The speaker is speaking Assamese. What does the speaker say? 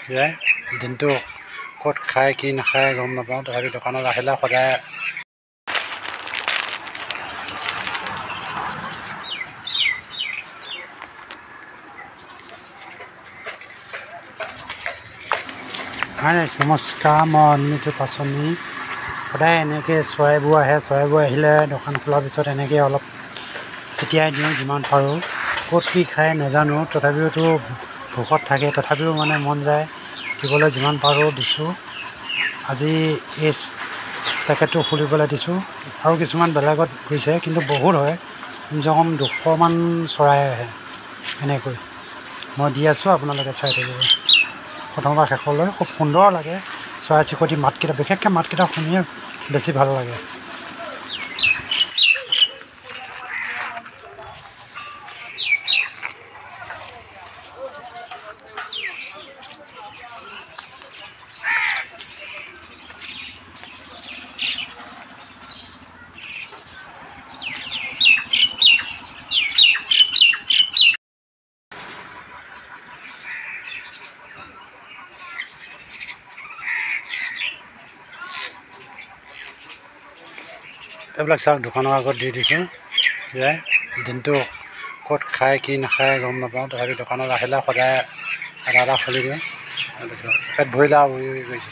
যায় দিনটো ক'ত খায় কি নাখায় গম নাপাওঁ, তথাপি দোকানত আহিলে সদায় নমস্কাৰ। মই অনিমিত পাচনি। সদায় এনেকৈ চৰাইবোৰ আহে, চৰাইবোৰ আহিলে দোকান খোলাৰ পিছত এনেকৈ অলপ ছটিয়াই দিওঁ যিমান পাৰোঁ। ক'ত কি খায় নাজানো, তথাপিওতো ভোকত থাকে, তথাপিও মানে মন যায় দিবলৈ, যিমান পাৰোঁ দিছোঁ। আজি এই পেকেটটো খুলিবলৈ দিছোঁ। আৰু কিছুমান বেলেগত গৈছে, কিন্তু বহুত হয়, কমচে কম 200মান চৰাই আহে এনেকৈ। মই দি আছোঁ, আপোনালোকে চাই থাকিব প্ৰথমৰ পৰা শেষলৈ। খুব সুন্দৰ লাগে চৰাই চিৰিকটি মাতকেইটা, বিশেষকৈ মাতকেইটা শুনিয়ে বেছি ভাল লাগে। এইবিলাক চাওক, দোকানৰ আগত দি দিছোঁ। যায় দিনটো ক'ত খায় কি নাখায় গম নাপাওঁ, তথাপি দোকানত আহিলে সদায় এটা এটা খুলি দিওঁ। পেট ভৰিলে আৰু উৰি উৰি গৈছে।